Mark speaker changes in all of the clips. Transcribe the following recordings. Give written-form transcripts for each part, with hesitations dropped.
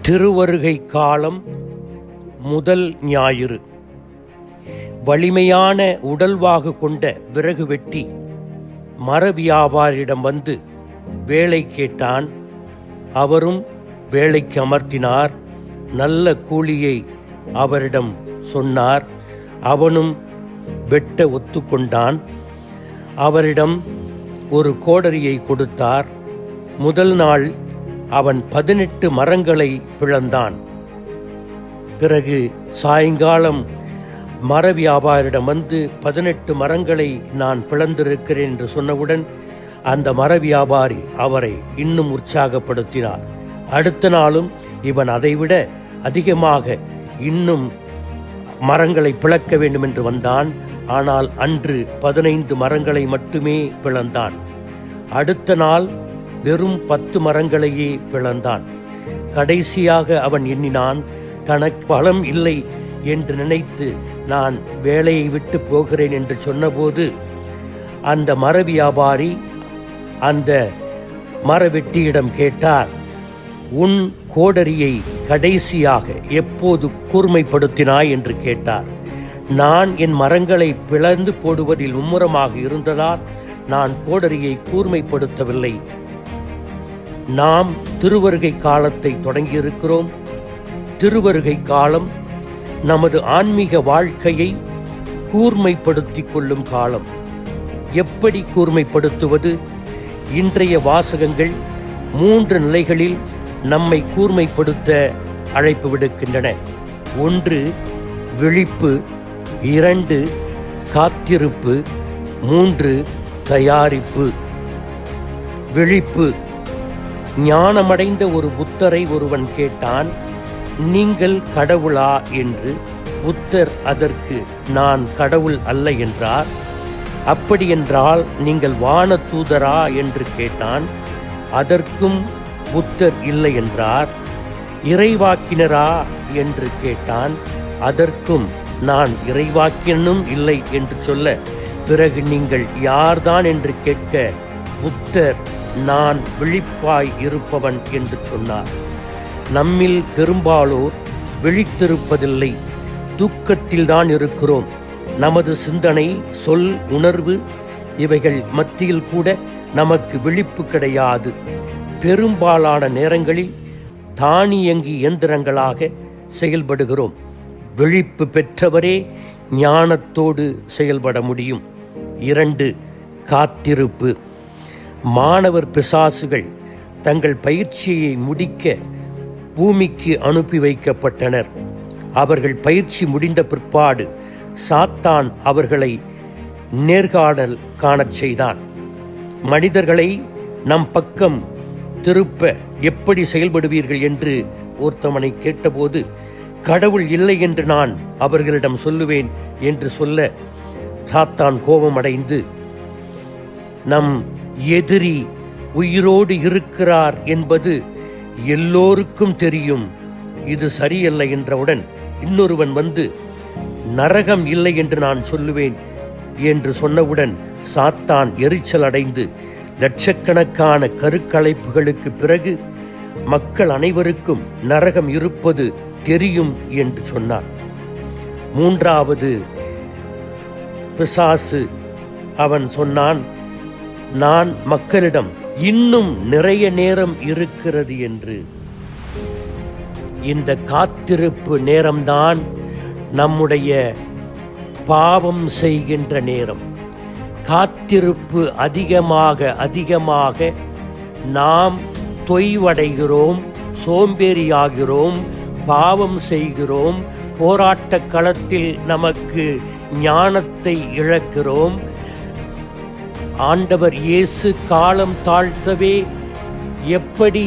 Speaker 1: திருவருகை காலம் முதல் ஞாயிறு. வலிமையான உடல்வாகு கொண்ட விறகு வெட்டி மர வியாபாரியிடம் வந்து வேலை கேட்டான். அவரும் வேலைக்கு அமர்த்தினார். நல்ல கூலியை அவரிடம் சொன்னார். அவனும் வெட்ட ஒத்துக்கொண்டான். அவரிடம் ஒரு கோடரியை கொடுத்தார். முதல் நாள் அவன் 18 மரங்களை பிளந்தான். பிறகு சாயங்காலம் மர வியாபாரியிடம் வந்து 18 மரங்களை நான் பிளந்திருக்கிறேன் என்று சொன்னவுடன் அந்த மர வியாபாரி அவரை இன்னும் உற்சாகப்படுத்தினார். அடுத்த நாளும் இவன் அதைவிட அதிகமாக இன்னும் மரங்களை பிளக்க வேண்டும் என்று வந்தான். ஆனால் அன்று 15 மரங்களை மட்டுமே பிளந்தான். அடுத்த நாள் வெறும் 10 மரங்களையே பிளந்தான். கடைசியாக அவன் எண்ணினான், தனக்கு பலம் இல்லை என்று நினைத்து நான் வேலையை விட்டு போகிறேன் என்று சொன்னபோது அந்த மர வியாபாரி அந்த மரவெட்டியிடம் கேட்டார், உன் கோடரியை கடைசியாக எப்போது கூர்மைப்படுத்தினாய் என்று கேட்டார். நான் என் மரங்களை பிளந்து போடுவதில் மும்முரமாக இருந்ததால் நான் கோடரியை கூர்மைப்படுத்தவில்லை. நாம் திருவருகை காலத்தை தொடங்கியிருக்கிறோம். திருவருகை காலம் நமது ஆன்மீக வாழ்க்கையை கூர்மைப்படுத்திக் கொள்ளும் காலம். எப்படி கூர்மைப்படுத்துவது? இன்றைய வாசகங்கள் 3 நிலைகளில் நம்மை கூர்மைப்படுத்த அழைப்பு விடுக்கின்றன. 1 விழிப்பு, 2 காத்திருப்பு, 3 தயாரிப்பு. விழிப்பு. ஞானமடைந்த ஒரு புத்தரை ஒருவன் கேட்டான், நீங்கள் கடவுளா என்று. புத்தர் அதற்கு நான் கடவுள் அல்ல என்றார். அப்படியென்றால் நீங்கள் வான தூதரா என்று கேட்டான். அதற்கும் புத்தர் இல்லை என்றார். இறைவாக்கினரா என்று கேட்டான். அதற்கும் நான் இறைவாக்கினும் இல்லை என்று சொல்ல, பிறகு நீங்கள் யார்தான் என்று கேட்க புத்தர் நான் விழிப்பாய் இருப்பவன் என்று சொன்னார். நம்மில் பெரும்பாலோர் விழித்திருப்பதில்லை, துக்கத்தில்தான் இருக்கிறோம். நமது சிந்தனை, சொல், உணர்வு இவைகள் மத்தியில் கூட நமக்கு விழிப்பு கிடையாது. பெரும்பாலான நேரங்களில் தானியங்கி இயந்திரங்களாக செயல்படுகிறோம். விழிப்பு பெற்றவரே ஞானத்தோடு செயல்பட முடியும். 2 காத்திருப்பு. மாணவர் பிசாசுகள் தங்கள் பயிற்சியை முடிக்க பூமிக்கு அனுப்பி வைக்கப்பட்டனர். அவர்கள் பயிற்சி முடிந்த பிற்பாடு சாத்தான் அவர்களை நேர்காணல் காணச் செய்தான். மனிதர்களை நம் பக்கம் திருப்ப எப்படி செயல்படுவீர்கள் என்று ஒருத்தவனை கேட்டபோது, கடவுள் இல்லை என்று நான் அவர்களிடம் சொல்லுவேன் என்று சொல்ல, சாத்தான் கோபமடைந்து நம் எதிரி உயிரோடு இருக்கிறார் என்பது எல்லோருக்கும் தெரியும், இது சரியல்ல என்றவுடன் இன்னொருவன் வந்து நரகம் இல்லை என்று நான் சொல்லுவேன் என்று சொன்னவுடன் சாத்தான் எரிச்சல் அடைந்து லட்சக்கணக்கான கருக்கலைப்புகளுக்கு பிறகு மக்கள் அனைவருக்கும் நரகம் இருப்பது தெரியும் என்று சொன்னார். 3வது பிசாசு. அவன் சொன்னான், நான் மக்களிடம் இன்னும் நிறைய நேரம் இருக்கிறது என்று. இந்த காத்திருப்பு நேரம்தான் நம்முடைய பாவம் செய்கின்ற நேரம். காத்திருப்பு அதிகமாக நாம் தொய்வடைகிறோம், சோம்பேறியாகிறோம், பாவம் செய்கிறோம், போராட்ட களத்தில் நமக்கு ஞானத்தை இழக்கிறோம். ஆண்டவர் இயேசு காலம் தாழ்த்தவே எப்படி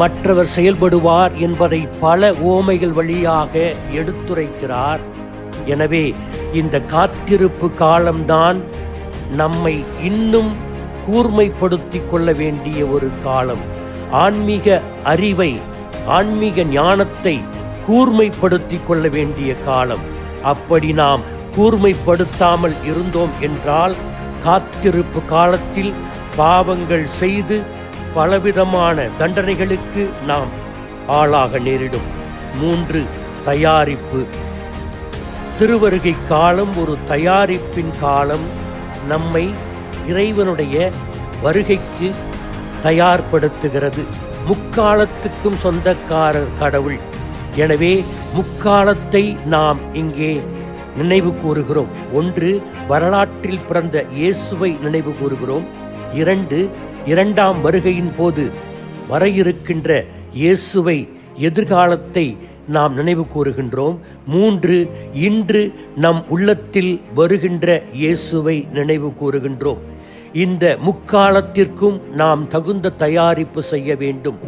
Speaker 1: மற்றவர் செயல்படுவார் என்பதை பல உவமைகள் வழியாக எடுத்துரைக்கிறார். எனவே இந்த காத்திருப்பு காலம்தான் நம்மை இன்னும் கூர்மைப்படுத்திக் கொள்ள வேண்டிய ஒரு காலம். ஆன்மீக அறிவை, ஆன்மீக ஞானத்தை கூர்மைப்படுத்திக் கொள்ள வேண்டிய காலம். அப்படி நாம் கூர்மைப்படுத்தாமல் இருந்தோம் என்றால் காத்திருப்பு காலத்தில் பாவங்கள் செய்து பலவிதமான தண்டனைகளுக்கு நாம் ஆளாக நேரிடும். 3. தயாரிப்பு. திருவருகை காலம் ஒரு தயாரிப்பின் காலம். நம்மை இறைவனுடைய வருகைக்கு தயார்படுத்துகிறது. முக்காலத்துக்கும் சொந்தக்காரர் கடவுள். எனவே முக்காலத்தை நாம் இங்கே நினைவு கூறுகிறோம். 1. வரலாற்றில் பிறந்த இயேசுவை நினைவு கூறுகிறோம். 2. இரண்டாம் வருகையின் போது வர இருக்கின்ற இயேசுவை, எதிர்காலத்தை நாம் நினைவு கூறுகின்றோம். 3. இன்று நம் உள்ளத்தில் வருகின்ற இயேசுவை நினைவு கூறுகின்றோம். இந்த முக்காலத்திற்கும் நாம் தகுந்த தயாரிப்பு செய்ய வேண்டும்.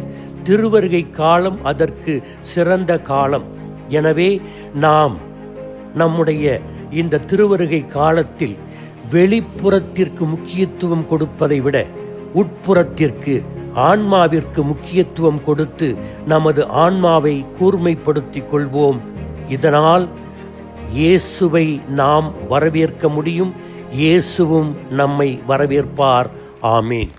Speaker 1: திருவருகை காலம் அதற்கு சிறந்த காலம். எனவே நாம் நம்முடைய இந்த திருவருகை காலத்தில் வெளிப்புறத்திற்கு முக்கியத்துவம் கொடுப்பதை விட உட்புறத்திற்கு, ஆன்மாவிற்கு முக்கியத்துவம் கொடுத்து நமது ஆன்மாவை கூர்மைப்படுத்திக் கொள்வோம். இதனால் இயேசுவை நாம் வரவேற்க முடியும். இயேசுவும் நம்மை வரவேற்பார். ஆமீன்.